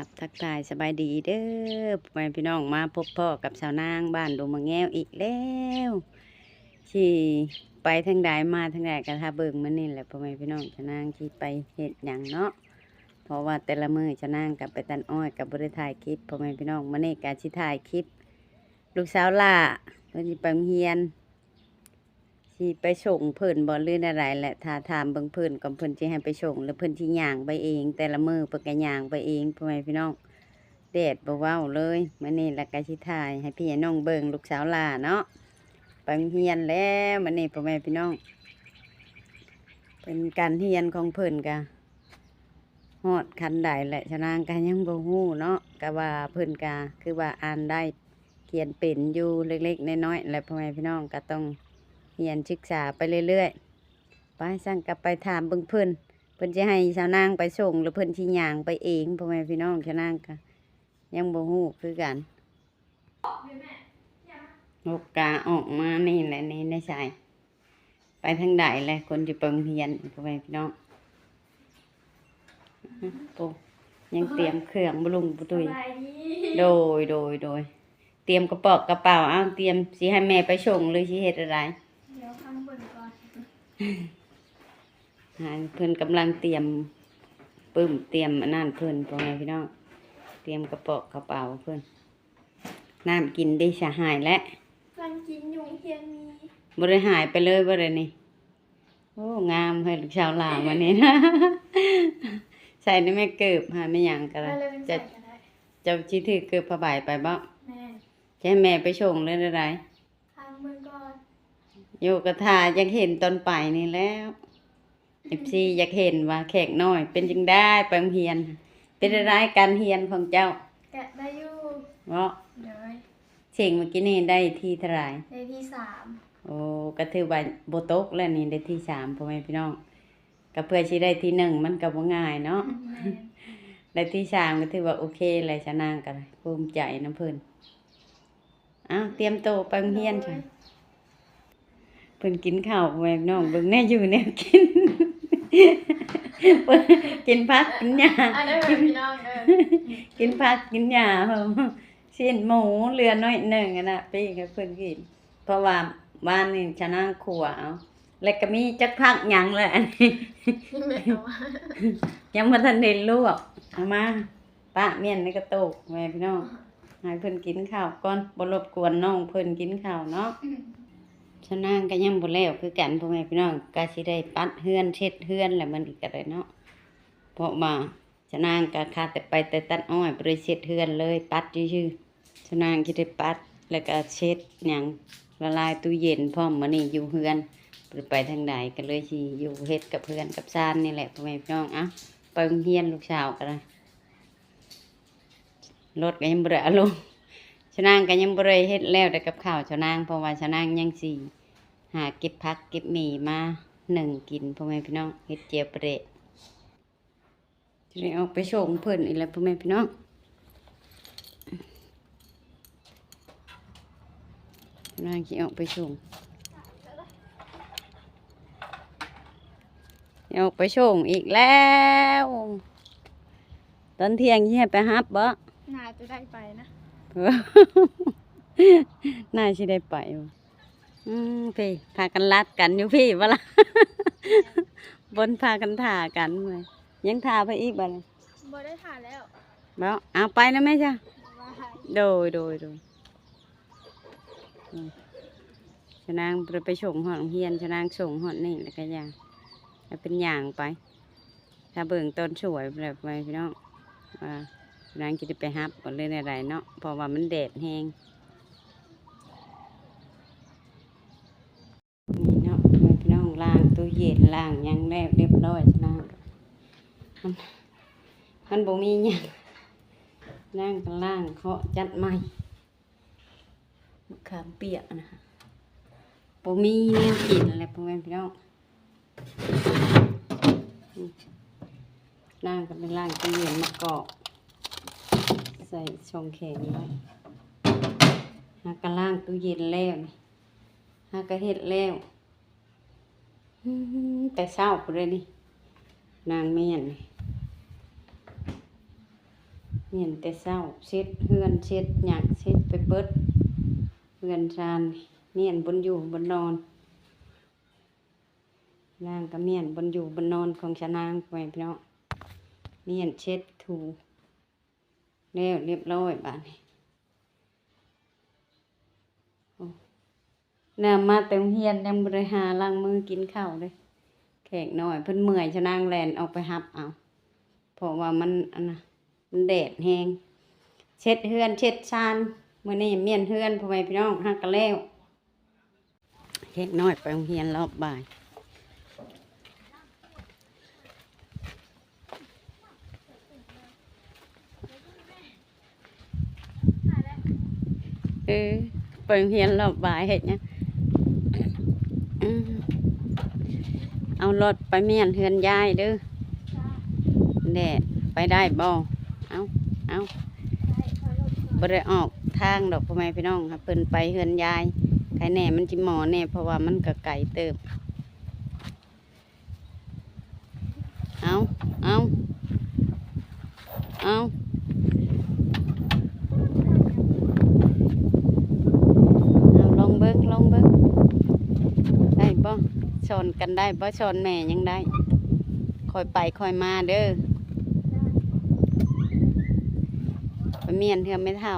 บทักทายสบายดีเด้อพ่อแม่พี่น้องมาพบพ่อกับสาวนางบ้านดงมะแง้วอีกแล้วที่ไปทางใดมาทางใดกันท่าเบิ่งมันนี่แหละพ่อแม่พี่น้องสาวนางที่ไปเฮ็ดหยังเนาะเพราะว่าแต่ละมื้อสาวนางกับไปตันอ้อยกับบ่ได้ถ่ายคลิปพ่อแม่พี่น้องมื้อนี้ก็สิถ่ายคลิปลูกสาวล่าเพิ่นสิไปโรงเรียนสิไปส่งเพิ่นบ่หรืออะไรแหละถ้าถามเบิ่งเพิ่นก่อนเพิ่นสิให้ไปส่งหรือเพิ่นสิย่างไปเอง แต่ละมื้อเพิ่นก็ย่างไปเองพ่อแม่พี่น้องแดดบ่เว้าเลยมื้อนี้แล้วก็สิถ่ายให้พี่น้องเบิ่งลูกสาวล่าเนาะไปโรงเรียนแล้วมื้อนี้พ่อแม่พี่น้องเป็นการเรียนของเพิ่นก็ฮอดคันใดแหละฉะนั้นก็ยังบ่ฮู้เนาะก็ว่าเพิ่นก็คือว่าอ่านได้เขียนเป็นอยู่เล็กๆน้อยๆและพ่อแม่พี่น้องก็ต้องเรียนศึกษาไปเรื่อยๆไปสั่งกลับไปถามเบิ่งเพิ่นจะให้สาวนางไปส่งหรือเพิ่นสิย่างไปเองพ่อแม่พี่น้องฉะนั้นก็ยังบ่ฮู้คือกันโอกาออกมานี่แหละนี่ในสายไปทางใดแหละคนจะไปโรงเรียนพ่อแม่พี่น้องโอ้ยังเตรียมเครื่องบ่ลุงบ่ตุยโดยเตรียมกระเป๋ากระเป๋าเอาเตรียมสิให้แม่ไปส่งหรือสิเฮ็ดอะไรเดี๋ยวข้างบนก่อนเพิ่นกำลังเตรียมปึ้มเตรียมอันนั้นเพิ่นพ่อแม่พี่น้องเตรียมกระเป๋ากระเป๋าเพิ่นน้ำกินได้สะหายและการกินยุงเทียนมีบ่ได้หายไปเลยบ่ได้นี่โอ้งามให้ลูกชาวลาววันนี้นะใส่ในแม่เกิบหาไม่หยังก็ได้จะสิถือเกิบผ้าใบไปบ่แม่จะให้แม่ไปส่งเลยได้ข้างบนก่อนอยู่กระทาอยากเห็นตอนไปนี่แล้วFCอยากเห็นว่าแขกน้อยเป็นจังได้ไปโรงเรียนเป็นอะไรการเรียนของเจ้าแกะได้อยู่เนาะเดี๋ยวเสียงเมื่อกี้นี่ได้ที่เท่าไหร่ได้ที่3โอ้ก็ถือว่าบ่ตกแล้วนี่ได้ที่3พ่อแม่พี่น้องก็เพื่อสิได้ที่1มันก็บ่ง่ายเนาะได้ที่3ก็ถือว่าโอเคเลยชะนางก็ภูมิใจนำเพิ่นอ้าวเตรียมโตวไปโรงเรียนจ้ะเพิ่นกินข้าวพ่อแม่พี่น้องเบิ่งแน่อยู่แนวกินกินผักกินหญ้าอันนี้พี่น้องกินผักกินหญ้าชิ้นหมูเรือน้อยหนึ่งนะพี่กับเพื่อนกินเพราะว่าบ้านนี่ชนะขัวเอาแล้วก็มีจักพักยังเลยอันนี้ยังมาทันเด่นลวกเอามาป้าเมียนในกระโตกแม่พี่น้องให้เพื่อนกินข้าวก่อนบ่รบกวนน้องเพื่อนกินข้าวเนาะชนะก็ยังบ่แล้วคือกันพ่อแม่พี่น้องก็สิได้ปัดเฮือนเช็ดเฮือนแล้วมันอีกก็ได้เนาะเพราะมาชนะก็คาแต่ไปแต่ตัดอ้อยบ่ได้เช็ดเฮือนเลยปัดซื่อชนางคิดได้ปัดแล้วก็เช็ดอย่างละลายตู้เย็นพร้อมมื้อนี้อยู่เฮือนไปทางใดก็เลยสิอยู่เฮ็ดกับเพื่อนกับซ่านนี่แหละพ่อแม่พี่น้องอ่ะไปโรงเรียนลูกสาวก็ได้รถก็ยังบ่ได้เอาลงชนางก็ยังบ่ได้เฮ็ดแล้วแต่กับข้าวชนางเพราะว่าชนางยังสิหาเก็บผักเก็บหมี่มานึ่งกินพ่อแม่พี่น้องเฮ็ดเจียวปลาเดะสิได้ออกไปส่งเพิ่นอีกแล้วพ่อแม่พี่น้องนางขี่ออกไปส่งออกไปส่งอีกแล้วตอนเที่ยงที่ให้ไปฮับบ่น่าจะได้ไปนะน่าสิได้ไปพี่พากันลัดกันอยู่พี่บ่ล่ะบนพากันถ่ากันเลยยังถ่าไปอีกบ่เลยบ่ได้ถ่าแล้วบ่เอาไปนะแม่จ้ะโดยชนางไปส่งหอดเฮียนชนางส่งหอดนี่แล้วก็อย่างแล้วเป็นอย่างไปถ้าเบิ่งต้นสวยแบบไปพี่น้องว่าชนางจะได้ไปฮับก่อนเลยอะไรเนาะเพราะว่ามันแดดแห้งนี่เนาะพี่น้องล้างตู้เย็นล้างยังแล้วเรียบร้อยชนางมันบ่มีหยังนั่งกันล่างเคาะจัดใหม่มะขามเปียกนะคะบ่มีแนวกินอะไรพ่อแม่พี่น้องนั่งกันเป็นล่างตู้เย็นมะกอกใส่ช่องแข็งไว้หากระล่างตู้เย็นแล้วหากระเฮ็ดแล้วแต่เศร้าไปเลยนี่นางเมียน เมียนแต่เช้าเช็ดเฮือนเช็ดหยังเช็ดไปเบิดเฮือนชานเมียนบนอยู่บนนอนนางก็เมียนบนอยู่บนนอนของชะนางไปพี่น้องเมียนเช็ดถูแล้วเรียบร้อยบาดนี้โอ้น่ามาแต่โรงเรียนยังบ่ได้หาล้างมือกินข้าวเลยแขกน้อยเพิ่นเมื่อยชะนางแล่นออกไปรับเอาเพราะว่ามันอันน่ะมันแดดแฮงเช็ดเฮือนเช็ดชานมื้อนี้เมียนเฮือนพ่อแม่พี่น้องฮักกันแล้วแขกน้อยไปโรงเรียนรอบบ่ายไปโรงเรียนรอบบ่ายเฮ็ดหยังอืมเอารถไปเมียนเฮือนยายเด้อแดดไปได้บ่เอาบ่ได้ออกทางดอกพ่อแม่พี่น้องครับเพิ่นไปเฮือนยายใครแน่มันจิหมอแน่เพราะว่ามันก็ไกลเติบเอาเอาลองเบิ่งได้บ่ชนกันได้บ่ชนแม่ยังได้คอยไปคอยมาเด้อไปเมียนเทื่อไม่เท่า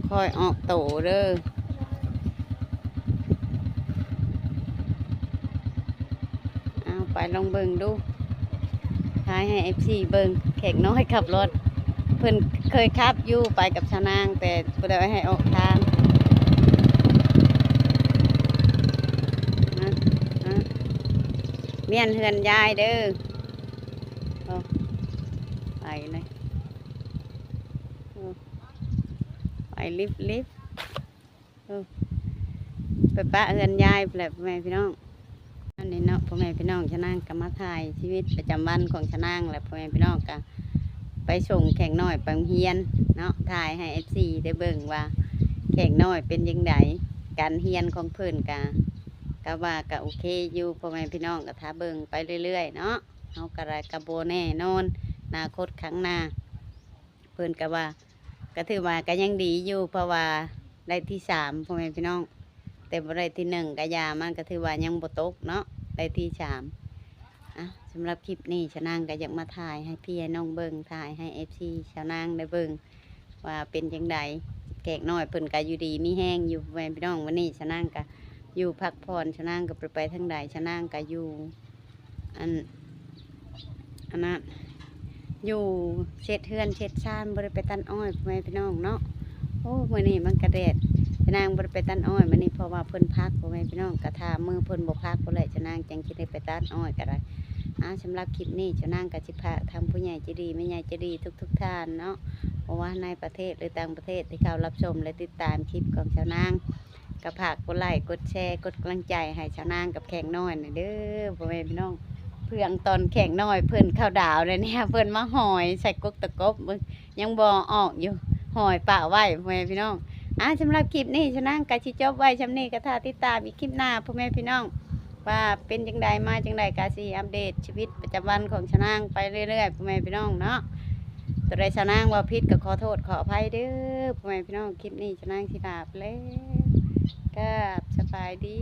คอยออกโตเด้อเอาไปลองเบิ่งดูท้ายให้ FC เบิ่งแขกน้อยขับรถเพิ่นเคยขับอยู่ไปกับชาวนางแต่บ่ได้ให้ออกทางเมียนเฮือนยายเด้อไปเลยไปลิฟไปปะเฮือนยายแหละพ่อแม่พี่น้องอันนี้เนาะพ่อแม่พี่น้องชะนางก็มาถ่ายชีวิตประจำวันของชะนางแหละพ่อแม่พี่น้องก็ไปส่งแขกน้อยไปโรงเรียนเนาะถ่ายให้ FC ได้เบิ่งว่าแขกน้อยเป็นยังไงการเรียนของเพิ่นก็ว่าก็โอเคอยู่พ่อแม่พี่น้องก็ท้าเบิ่งไปเรื่อยๆเนาะเฮาก็ได้กระโบแน่นอนอนาคตข้างหน้าเพิ่นก็ว่าก็ถือว่าก็ยังดีอยู่เพราะว่าได้ที่3พ่อแม่พี่น้องแต่บ่ได้ที่1ก็ยามันก็ถือว่ายังบ่ตกเนาะได้ที่3อ่ะสำหรับคลิปนี้ชะนางก็อยากมาถ่ายให้พี่ให้น้องเบิ่งถ่ายให้ FC ชาวนางได้เบิ่งว่าเป็นจังไดแขกน้อยเพิ่นก็อยู่ดีมีแห้งอยู่พ่อแม่พี่น้องวันนี้ชะนางก็อยู่พักผ่อนชะนางก็ไปทางใดชะนางก็อยู่อันนั้นอยู่เช็ดเฮือนเช็ดชานบ่ได้ไปตัดอ้อยพ่อแม่พี่น้องเนาะโอ้มื้อนี้มันกระแดดชะนางบ่ได้ไปตัดอ้อยมื้อนี้เพราะว่าเพิ่นพักพ่อแม่พี่น้องก็ถ้ามือเพิ่นบ่พักบ่ได้ชะนางจังสิได้ไปตัดอ้อยก็ได้สำหรับคลิปนี้ชะนางก็สิพาทำผู้ใหญ่ใจดีแม่ใหญ่ใจดีทุกท่านเนาะเพราะว่าในประเทศหรือต่างประเทศที่เขารับชมและติดตามคลิปของชาวนางก็ฝากกดไลค์กดแชร์กดกำลังใจให้ชาวนางกับแขกน้อยหน่อยเด้อพ่อแม่พี่น้องเพื่อนตอนแขกน้อยเพื่อนข้าวดาวเลยเนี่ยเพื่อนมาหอยใส่กกตะกบยังบ่ออกอยู่หอยป่าไว้พ่อแม่พี่น้องสำหรับคลิปนี้ชาวนางกะสิจบไว้ชำนี้ก็ถ้าติดตามอีกคลิปหน้าพ่อแม่พี่น้องว่าเป็นจังใดมาจังใดกะสิอัปเดตชีวิตประจำวันของชาวนางไปเรื่อยๆพ่อแม่พี่น้องเนาะตัวใดชาวนางว่าผิดก็ขอโทษขออภัยเด้อพ่อแม่พี่น้องคลิปนี้ชาวนางสิลาไปแล้วก็สบายดี